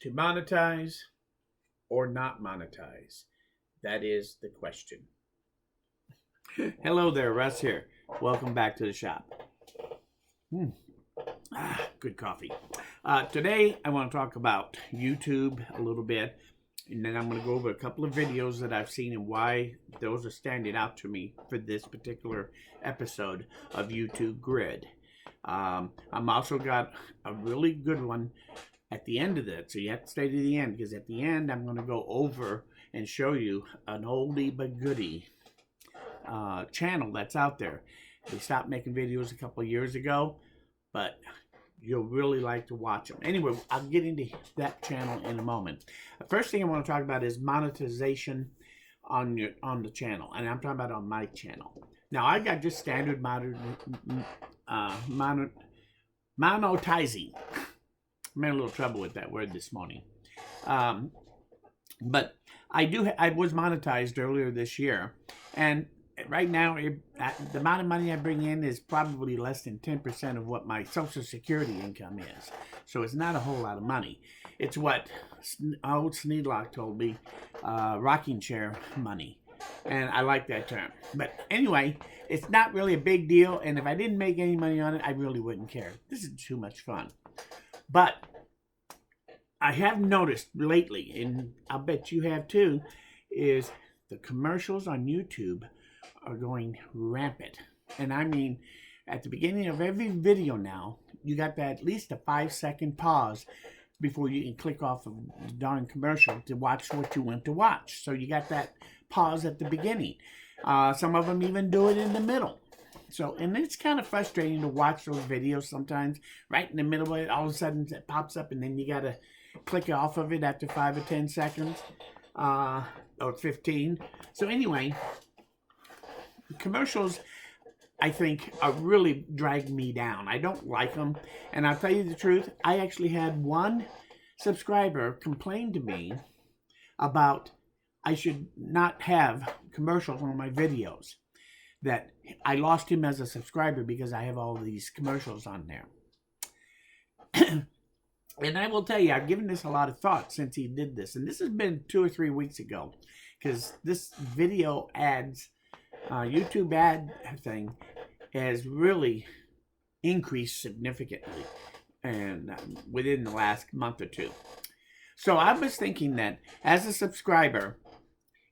To monetize or not monetize? That is the question. Hello there, Russ here. Welcome back to the shop. Good coffee. Today I want to talk about YouTube a little bit, and then I'm going to go over a couple of videos that I've seen and why those are standing out to me for this particular episode of YouTube Grid. I'm also got a really good one at the end of that, so you have to stay to the end, because at the end I'm going to go over and show you an oldie but goodie channel that's out there. They stopped making videos a couple of years ago, but you'll really like to watch them. Anyway, I'll get into that channel in a moment. The first thing I want to talk about is monetization on the channel, and I'm talking about on my channel. Now, I got just standard monetizing. I'm having a little trouble with that word this morning. But I was monetized earlier this year, and right now the amount of money I bring in is probably less than 10% of what my Social Security income is. So it's not a whole lot of money. It's what old Sneedlock told me, rocking chair money. And I like that term. But anyway, it's not really a big deal, and if I didn't make any money on it, I really wouldn't care. This is too much fun. But I have noticed lately, and I'll bet you have too, is the commercials on YouTube are going rampant. And I mean, at the beginning of every video now, you got that at least a 5-second pause before you can click off of the darn commercial to watch what you want to watch. So you got that pause at the beginning. Some of them even do it in the middle. So, and it's kind of frustrating to watch those videos sometimes. Right in the middle of it, all of a sudden it pops up, and then you got to click off of it after 5 or 10 seconds, or 15. So anyway, commercials, I think, are really dragging me down. I don't like them. And I'll tell you the truth, I actually had one subscriber complain to me about I should not have commercials on my videos. That I lost him as a subscriber because I have all these commercials on there. And I will tell you, I've given this a lot of thought since he did this. And this has been 2 or 3 weeks ago. Because this video ads, YouTube ad thing has really increased significantly, and within the last month or two. So I was thinking that as a subscriber,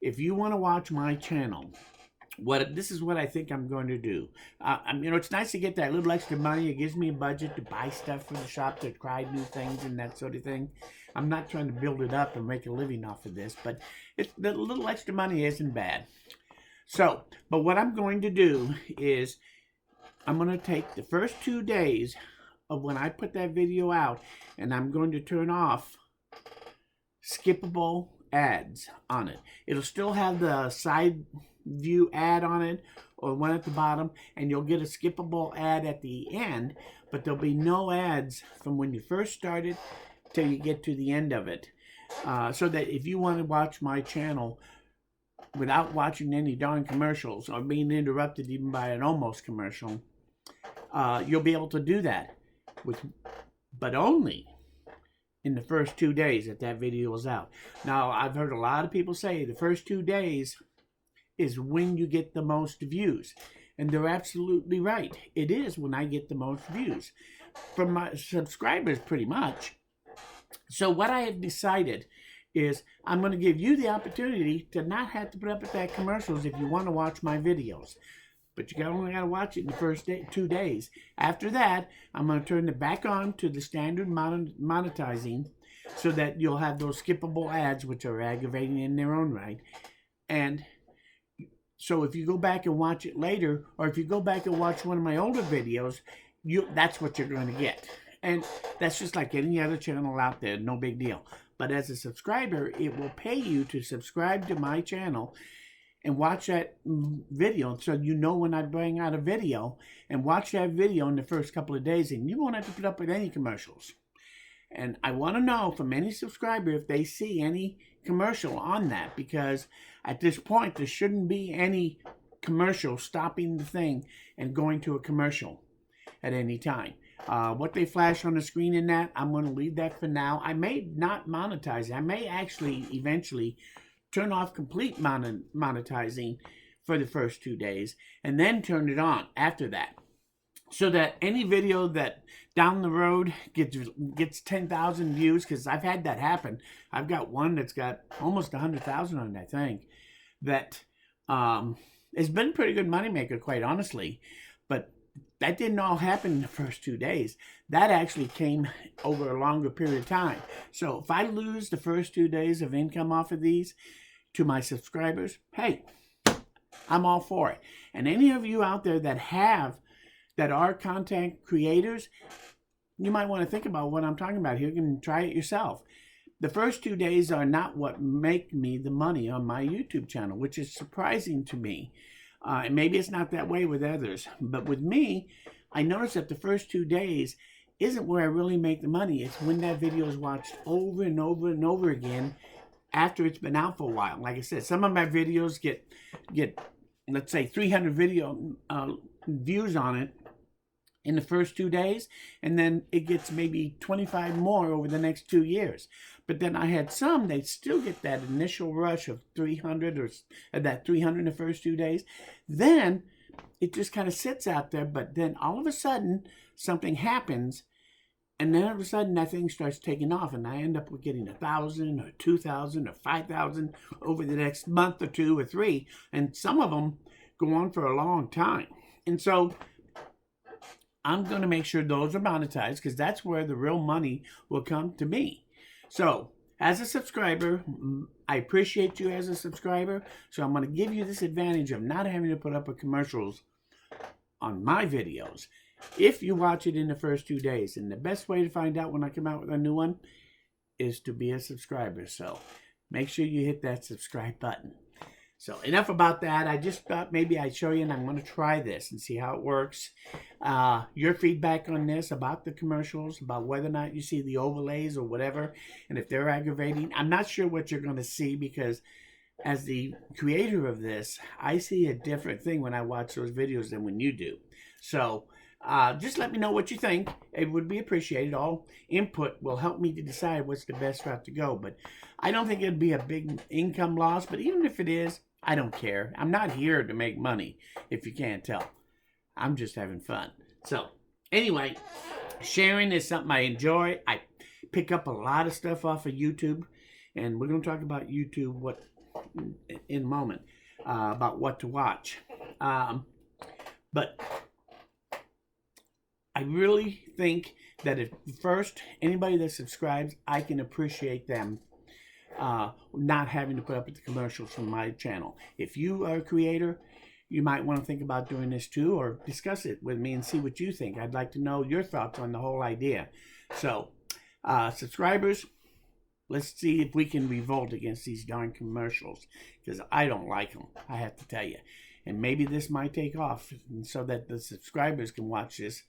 if you want to watch my channel, this is what I think I'm going to do. It's nice to get that little extra money. It gives me a budget to buy stuff for the shop, to try new things and that sort of thing. I'm not trying to build it up and make a living off of this, but the little extra money isn't bad. So, but what I'm going to do is I'm going to take the first 2 days of when I put that video out, and I'm going to turn off skippable ads on it. It'll still have the side view ad on it, or one at the bottom, and you'll get a skippable ad at the end, but there'll be no ads from when you first started till you get to the end of it. So that if you want to watch my channel without watching any darn commercials or being interrupted even by an almost commercial, you'll be able to do that, but only in the first 2 days that video is out. Now, I've heard a lot of people say the first 2 days is when you get the most views. And they're absolutely right. It is when I get the most views from my subscribers, pretty much. So what I have decided is I'm going to give you the opportunity to not have to put up with that commercials if you want to watch my videos. But you only got to watch it in the first 2 days. After that, I'm going to turn it back on to the standard monetizing, so that you'll have those skippable ads, which are aggravating in their own right. And so if you go back and watch it later, or if you go back and watch one of my older videos, that's what you're going to get. And that's just like any other channel out there, no big deal. But as a subscriber, it will pay you to subscribe to my channel and watch that video, so you know when I bring out a video, and watch that video in the first couple of days, and you won't have to put up with any commercials. And I want to know from any subscriber if they see any commercial on that, because at this point there shouldn't be any commercial stopping the thing and going to a commercial at any time. What they flash on the screen in that, I'm going to leave that for now. I may not monetize it. I may actually eventually turn off complete monetizing for the first 2 days and then turn it on after that. So that any video that down the road gets 10,000 views, because I've had that happen. I've got one that's got almost 100,000 on it, I think, that has been a pretty good moneymaker, quite honestly. But that didn't all happen in the first 2 days. That actually came over a longer period of time. So if I lose the first 2 days of income off of these to my subscribers, hey, I'm all for it. And any of you out there that are content creators, you might want to think about what I'm talking about here. You can try it yourself. The first 2 days are not what make me the money on my YouTube channel, which is surprising to me. And maybe it's not that way with others. But with me, I noticed that the first 2 days isn't where I really make the money. It's when that video is watched over and over and over again after it's been out for a while. Like I said, some of my videos get let's say 300 video views on it in the first 2 days, and then it gets maybe 25 more over the next 2 years. But then I had some, they still get that initial rush of 300 or that 300 in the first 2 days. Then it just kind of sits out there, but then all of a sudden something happens, and then all of a sudden that thing starts taking off, and I end up with getting 1,000 or 2,000 or 5,000 over the next month or 2 or 3, and some of them go on for a long time. And so I'm going to make sure those are monetized, because that's where the real money will come to me. So as a subscriber, I appreciate you as a subscriber. So I'm going to give you this advantage of not having to put up commercials on my videos if you watch it in the first 2 days. And the best way to find out when I come out with a new one is to be a subscriber. So make sure you hit that subscribe button. So enough about that. I just thought maybe I'd show you, and I'm going to try this and see how it works. Your feedback on this, about the commercials, about whether or not you see the overlays or whatever, and if they're aggravating. I'm not sure what you're going to see, because as the creator of this, I see a different thing when I watch those videos than when you do. So just let me know what you think. It would be appreciated. All input will help me to decide what's the best route to go. But I don't think it'd be a big income loss. But even if it is, I don't care. I'm not here to make money, if you can't tell. I'm just having fun. So anyway, sharing is something I enjoy. I pick up a lot of stuff off of YouTube. And we're going to talk about YouTube in a moment, about what to watch. But I really think that if first, anybody that subscribes, I can appreciate them not having to put up with the commercials from my channel. If you are a creator, you might want to think about doing this too, or discuss it with me and see what you think. I'd like to know your thoughts on the whole idea. So, subscribers, let's see if we can revolt against these darn commercials, because I don't like them, I have to tell you. And maybe this might take off so that the subscribers can watch this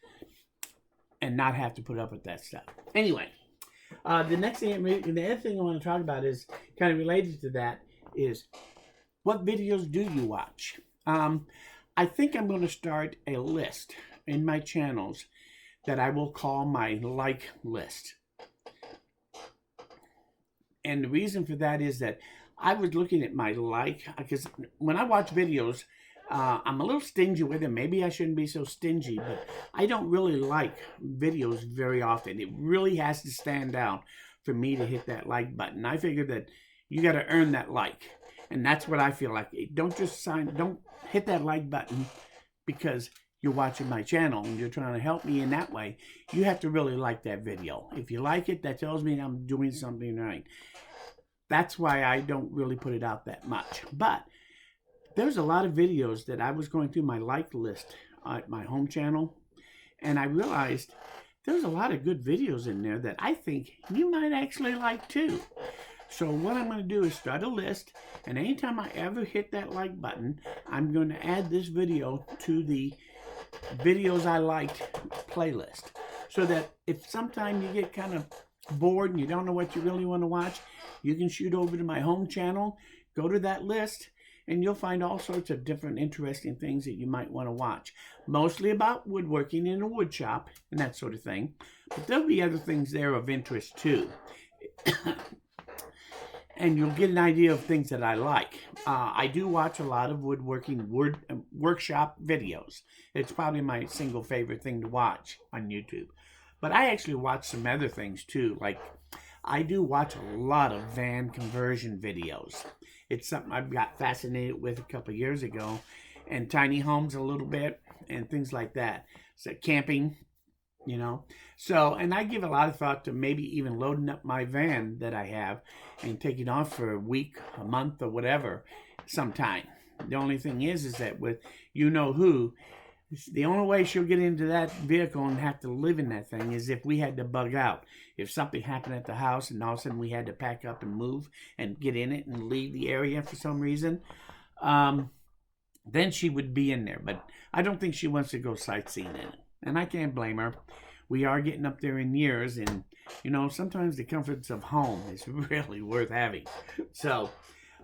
and not have to put up with that stuff. Anyway, the other thing I want to talk about is kind of related to that, is what videos do you watch? I think I'm going to start a list in my channels that I will call my like list. And the reason for that is that I was looking at my like, because when I watch videos, I'm a little stingy with them. Maybe I shouldn't be so stingy, but I don't really like videos very often. It really has to stand out for me to hit that like button. I figure that you got to earn that like, and that's what I feel like. Don't hit that like button because you're watching my channel and you're trying to help me in that way. You have to really like that video. If you like it, that tells me I'm doing something right. That's why I don't really put it out that much. But there's a lot of videos that I was going through my like list at my home channel, and I realized there's a lot of good videos in there that I think you might actually like too. So what I'm going to do is start a list, and anytime I ever hit that like button, I'm going to add this video to the videos I liked playlist, so that if sometime you get kind of bored and you don't know what you really want to watch, you can shoot over to my home channel, go to that list, and you'll find all sorts of different interesting things that you might want to watch. Mostly about woodworking in a wood shop and that sort of thing. But there'll be other things there of interest too. And you'll get an idea of things that I like. I do watch a lot of woodworking workshop videos. It's probably my single favorite thing to watch on YouTube. But I actually watch some other things too. Like, I do watch a lot of van conversion videos. It's something I got fascinated with a couple of years ago. And tiny homes a little bit and things like that. So camping, you know. So, and I give a lot of thought to maybe even loading up my van that I have and taking off for a week, a month, or whatever sometime. The only thing is that with you-know-who, the only way she'll get into that vehicle and have to live in that thing is if we had to bug out. If something happened at the house and all of a sudden we had to pack up and move and get in it and leave the area for some reason, then she would be in there. But I don't think she wants to go sightseeing in it. And I can't blame her. We are getting up there in years, and, you know, sometimes the comforts of home is really worth having. So,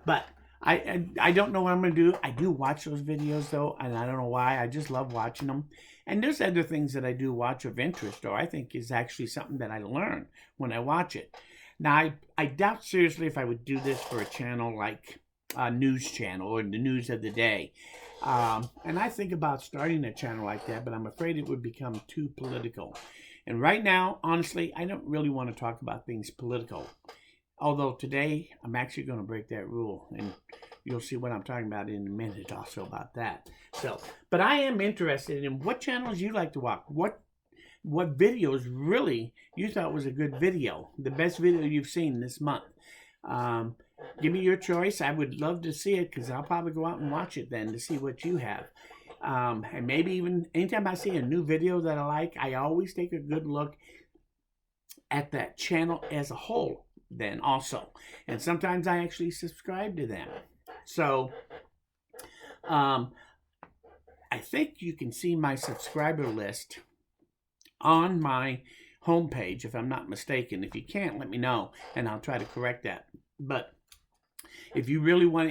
but I don't know what I'm going to do. I do watch those videos, though, and I don't know why. I just love watching them. And there's other things that I do watch of interest, or I think is actually something that I learn when I watch it. Now, I doubt seriously if I would do this for a channel like a news channel or the news of the day. And I think about starting a channel like that, but I'm afraid it would become too political. And right now, honestly, I don't really want to talk about things political. Although today, I'm actually going to break that rule. And you'll see what I'm talking about in a minute also about that. So, but I am interested in what channels you like to watch. What videos really you thought was a good video. The best video you've seen this month. Give me your choice. I would love to see it because I'll probably go out and watch it then to see what you have. And maybe even anytime I see a new video that I like, I always take a good look at that channel as a whole then also. And sometimes I actually subscribe to them. So I think you can see my subscriber list on my homepage if I'm not mistaken. If you can't, let me know and I'll try to correct that. But if you really want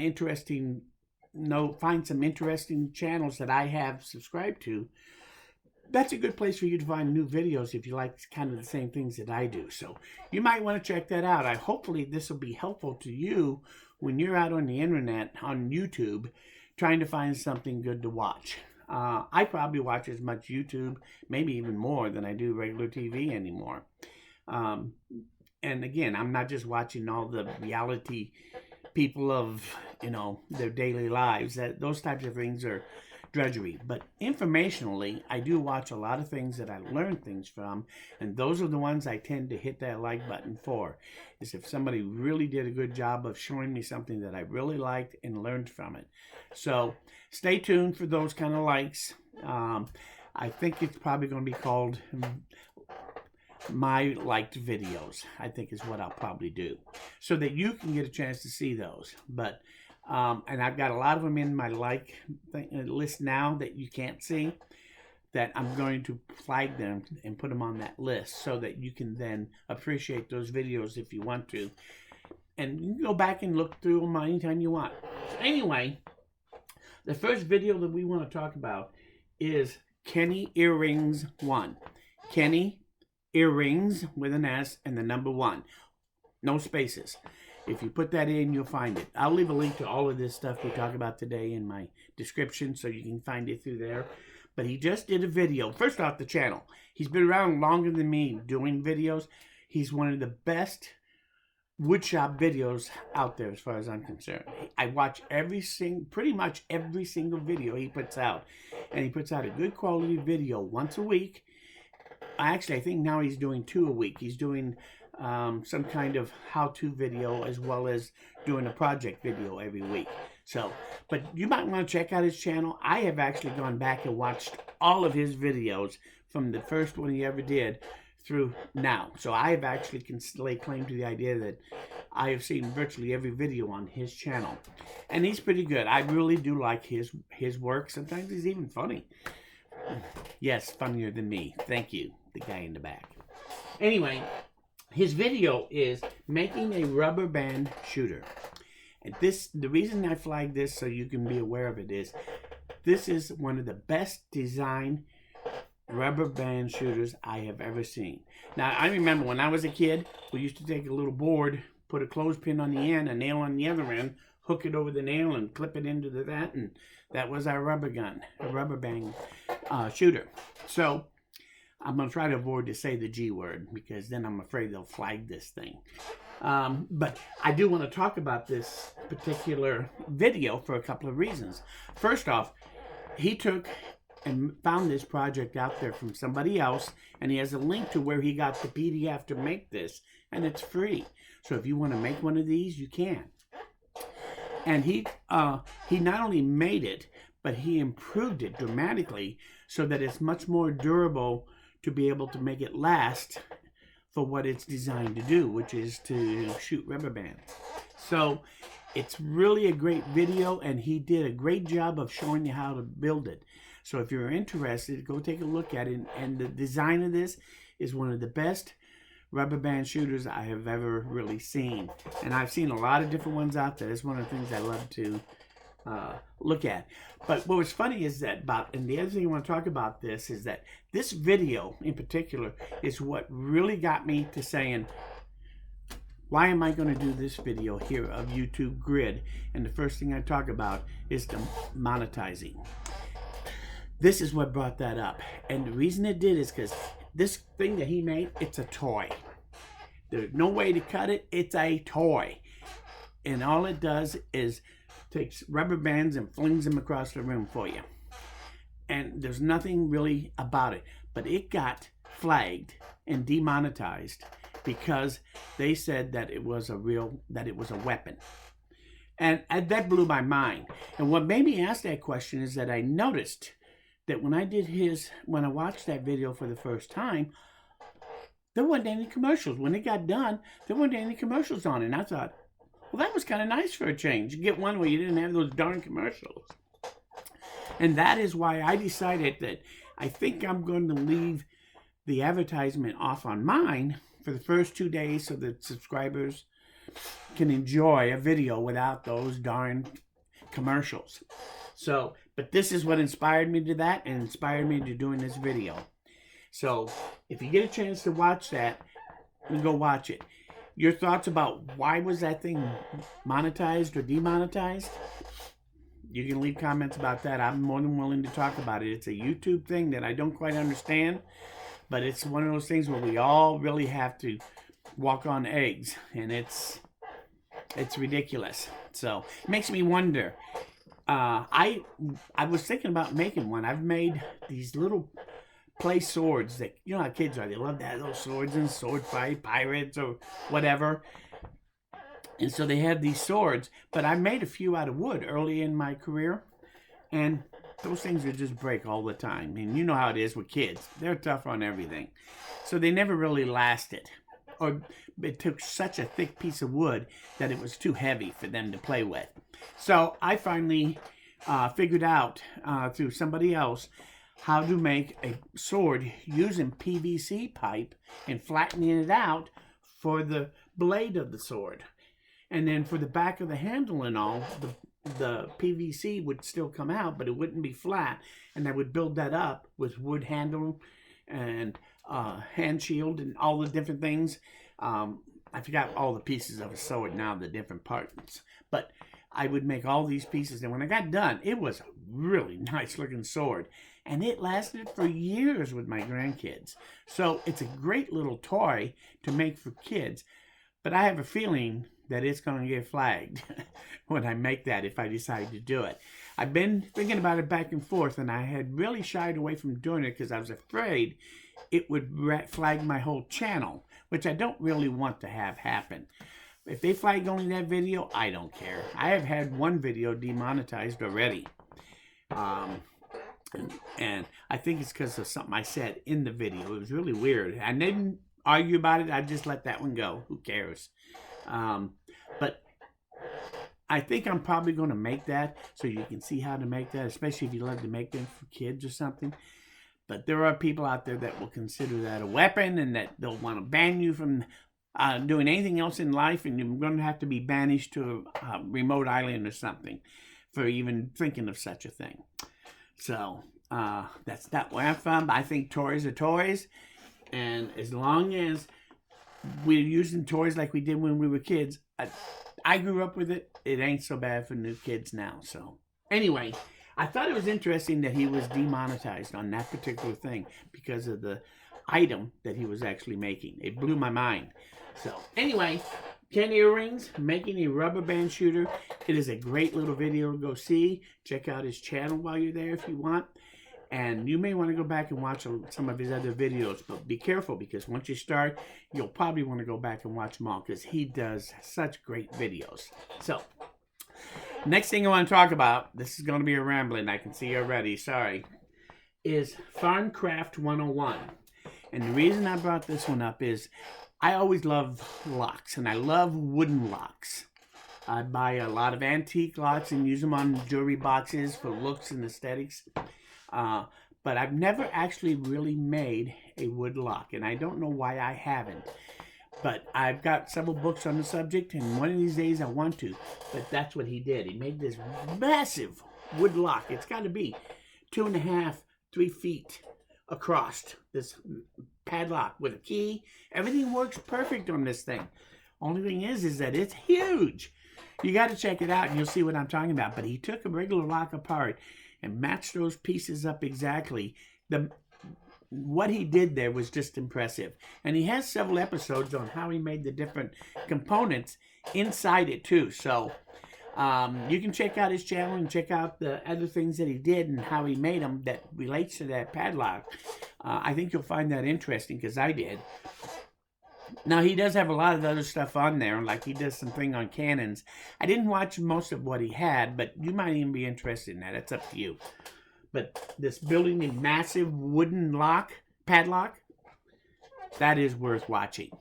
find some interesting channels that I have subscribed to, that's a good place for you to find new videos if you like kind of the same things that I do. So you might want to check that out. Hopefully this will be helpful to you when you're out on the internet, on YouTube, trying to find something good to watch. I probably watch as much YouTube, maybe even more than I do regular TV anymore. And again, I'm not just watching all the reality people of, you know, their daily lives. Those types of things are drudgery. But informationally, I do watch a lot of things that I learn things from, and those are the ones I tend to hit that like button for. Is if somebody really did a good job of showing me something that I really liked and learned from it. So stay tuned for those kind of likes. I think it's probably going to be called my liked videos, I think is what I'll probably do, so that you can get a chance to see those. But and I've got a lot of them in my like list now that you can't see, that I'm going to flag them and put them on that list so that you can then appreciate those videos if you want to, and you can go back and look through them anytime you want. Anyway, the first video that we want to talk about is Kenny Earrings 1. Kenny Earrings with an S and the number 1. No spaces. If you put that in, you'll find it. I'll leave a link to all of this stuff we talk about today in my description so you can find it through there. But he just did a video. First off, the channel. He's been around longer than me doing videos. He's one of the best woodshop videos out there as far as I'm concerned. I watch pretty much every single video he puts out. And he puts out a good quality video once a week. Actually, I think now he's doing 2 a week. He's doing some kind of how-to video as well as doing a project video every week. So, but you might want to check out his channel. I have actually gone back and watched all of his videos from the first one he ever did through now. So I have actually can lay claim to the idea that I have seen virtually every video on his channel. And he's pretty good. I really do like his work. Sometimes he's even funny. Yes, funnier than me. Thank you, the guy in the back. Anyway, his video is making a rubber band shooter. And the reason I flagged this so you can be aware of it is, this is one of the best designed rubber band shooters I have ever seen. Now, I remember when I was a kid, we used to take a little board, put a clothespin on the end, a nail on the other end, hook it over the nail and clip it into that, and that was our rubber gun, a rubber band shooter. So I'm going to try to avoid to say the G word, because then I'm afraid they'll flag this thing. But I do want to talk about this particular video for a couple of reasons. First off, he took and found this project out there from somebody else, and he has a link to where he got the PDF to make this, and it's free. So if you want to make one of these, you can. And he not only made it, but he improved it dramatically so that it's much more durable to be able to make it last for what it's designed to do, which is to shoot rubber bands. So it's really a great video, and he did a great job of showing you how to build it. So if you're interested, go take a look at it. And the design of this is one of the best rubber band shooters I have ever really seen. And I've seen a lot of different ones out there. It's one of the things I love to look at. But what was funny is that and the other thing I want to talk about this is that this video in particular is what really got me to saying, why am I going to do this video here of YouTube Grid? And the first thing I talk about is the monetizing. This is what brought that up. And the reason it did is because this thing that he made, it's a toy. There's no way to cut it. It's a toy. And all it does is takes rubber bands and flings them across the room for you. And there's nothing really about it. But it got flagged and demonetized because they said that it was a weapon. And that blew my mind. And what made me ask that question is that I noticed that when I watched that video for the first time, there weren't any commercials. When it got done, there weren't any commercials on it. And I thought, well, that was kind of nice for a change. You get one where you didn't have those darn commercials. And that is why I decided that I think I'm going to leave the advertisement off on mine for the first 2 days so that subscribers can enjoy a video without those darn commercials. So, but this is what inspired me to that and inspired me to doing this video. So, if you get a chance to watch that, you go watch it. Your thoughts about why was that thing monetized or demonetized? You can leave comments about that. I'm more than willing to talk about it. It's a YouTube thing that I don't quite understand, but it's one of those things where we all really have to walk on eggs, and it's ridiculous. So, it makes me wonder. I was thinking about making one. I've made these little play swords that, you know how kids are. They love to have those swords and sword fight, pirates or whatever. And so they have these swords. But I made a few out of wood early in my career. And those things would just break all the time. And you know how it is with kids. They're tough on everything. So they never really lasted. Or it took such a thick piece of wood that it was too heavy for them to play with. So I finally figured out through somebody else how to make a sword using PVC pipe and flattening it out for the blade of the sword. And then for the back of the handle and all, the PVC would still come out, but it wouldn't be flat. And I would build that up with wood handle and hand shield and all the different things. I forgot all the pieces of a sword now, the different parts. But I would make all these pieces, and when I got done, it was a really nice looking sword. And it lasted for years with my grandkids. So it's a great little toy to make for kids. But I have a feeling that it's going to get flagged when I make that, if I decide to do it. I've been thinking about it back and forth, and I had really shied away from doing it because I was afraid it would flag my whole channel, which I don't really want to have happen. If they flag only that video, I don't care. I have had one video demonetized already. And I think it's because of something I said in the video. It was really weird. I didn't argue about it. I just let that one go. Who cares? But I think I'm probably going to make that so you can see how to make that, especially if you love to make them for kids or something. But there are people out there that will consider that a weapon and that they'll want to ban you from doing anything else in life, and you're going to have to be banished to a remote island or something for even thinking of such a thing. So that's not where I'm from. I think toys are toys, and as long as we're using toys like we did when we were kids, I grew up with it. It ain't so bad for new kids now. So anyway, I thought it was interesting that he was demonetized on that particular thing because of the item that he was actually making. It blew my mind. So anyway, 10 earrings, making a rubber band shooter. It is a great little video to go see. Check out his channel while you're there if you want. And you may want to go back and watch some of his other videos, but be careful because once you start, you'll probably want to go back and watch them all because he does such great videos. So, next thing I want to talk about, this is going to be a rambling, I can see already, sorry, is Farmcraft 101. And the reason I brought this one up is I always love locks, and I love wooden locks. I buy a lot of antique locks and use them on jewelry boxes for looks and aesthetics. But I've never actually really made a wood lock, and I don't know why I haven't. But I've got several books on the subject, and one of these days I want to. But that's what he did. He made this massive wood lock. It's got to be 2.5, 3 feet across. This padlock with a key. Everything works perfect on this thing. Only thing is that it's huge. You got to check it out, and you'll see what I'm talking about. But he took a regular lock apart and matched those pieces up exactly. What he did there was just impressive. And he has several episodes on how he made the different components inside it too. So you can check out his channel and check out the other things that he did and how he made them that relates to that padlock. I think you'll find that interesting because I did. Now, he does have a lot of other stuff on there, like he does something on cannons. I didn't watch most of what he had, but you might even be interested in that. It's up to you. But this building a massive wooden padlock, that is worth watching.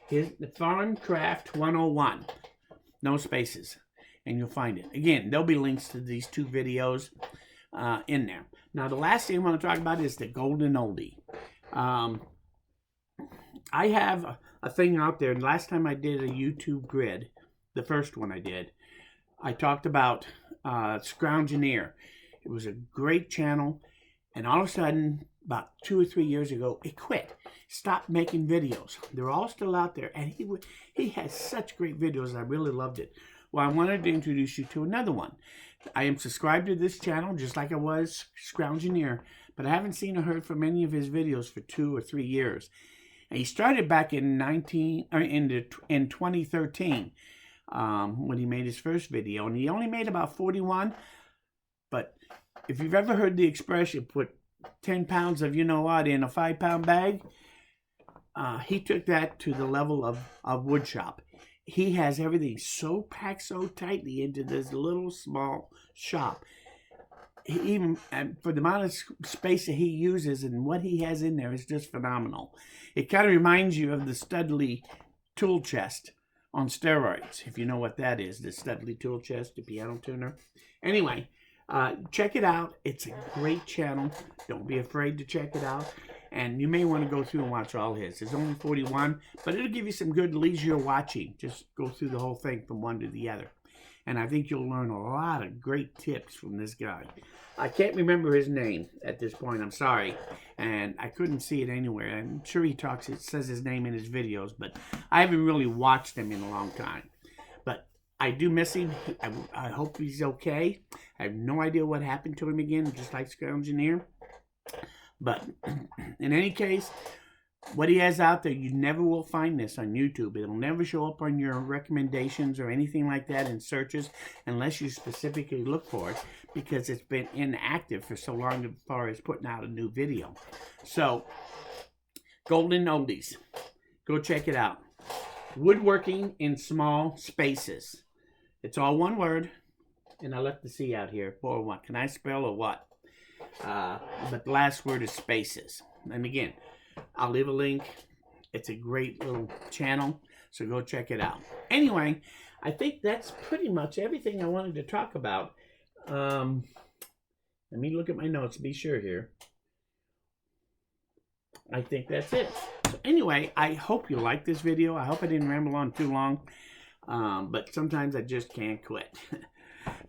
Here's the Farmcraft 101. No spaces. And you'll find it. Again, there'll be links to these 2 videos in there. Now, the last thing I want to talk about is the Golden Oldie. I have a thing out there. Last time I did a YouTube grid, the first one I did, I talked about Scroungineer. It was a great channel, and all of a sudden, about 2 or 3 years ago, it quit. Stopped making videos. They're all still out there, and he has such great videos. I really loved it. Well, I wanted to introduce you to another one. I am subscribed to this channel, just like I was Scroungineer, but I haven't seen or heard from any of his videos for 2 or 3 years. And he started back in 2013 when he made his first video, and he only made about 41. But if you've ever heard the expression, put 10 pounds of you-know-what in a 5-pound bag, he took that to the level of wood shop. He has everything so packed so tightly into this little small shop. Even for the amount of space that he uses and what he has in there is just phenomenal. It kind of reminds you of the Studley tool chest on steroids, if you know what that is, the Studley tool chest, the piano tuner. Anyway, check it out. It's a great channel. Don't be afraid to check it out. And you may want to go through and watch all his. There's only 41, but it'll give you some good leisure watching. Just go through the whole thing from one to the other. And I think you'll learn a lot of great tips from this guy. I can't remember his name at this point. I'm sorry. And I couldn't see it anywhere. I'm sure he says his name in his videos, but I haven't really watched him in a long time. But I do miss him. I hope he's okay. I have no idea what happened to him again, just like Scroungineer. But in any case, what he has out there, you never will find this on YouTube. It'll never show up on your recommendations or anything like that in searches unless you specifically look for it, because it's been inactive for so long as far as putting out a new video. So, Golden Oldies. Go check it out. Woodworking in small spaces. It's all one word. And I left the C out here. For what? Can I spell or what? But the last word is spaces. And again, I'll leave a link. It's a great little channel, so go check it out. Anyway, I think that's pretty much everything I wanted to talk about. Let me look at my notes, be sure here. I think that's it. So anyway, I hope you like this video. I hope I didn't ramble on too long. But sometimes I just can't quit.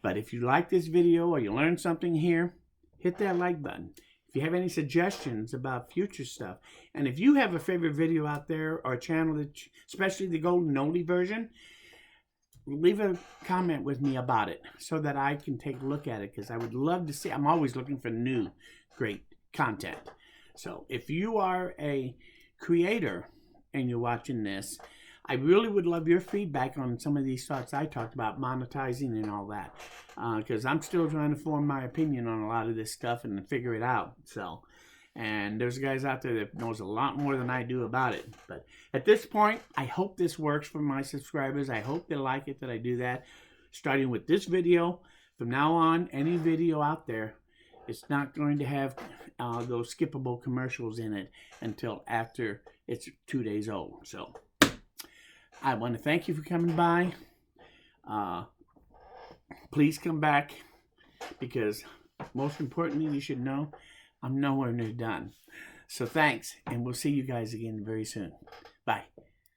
But if you like this video or you learned something here, hit that like button. If you have any suggestions about future stuff, and if you have a favorite video out there or a channel, that, especially the golden oldie version, leave a comment with me about it so that I can take a look at it, because I would love to see. I'm always looking for new great content. So if you are a creator and you're watching this, I really would love your feedback on some of these thoughts I talked about, monetizing and all that, because I'm still trying to form my opinion on a lot of this stuff and figure it out. So, and there's guys out there that knows a lot more than I do about it. But at this point, I hope this works for my subscribers. I hope they like it that I do that. Starting with this video, from now on, any video out there, it's not going to have those skippable commercials in it until after it's 2 days old. So I want to thank you for coming by. Please come back, because most importantly, you should know I'm nowhere near done. So thanks, and we'll see you guys again very soon. Bye.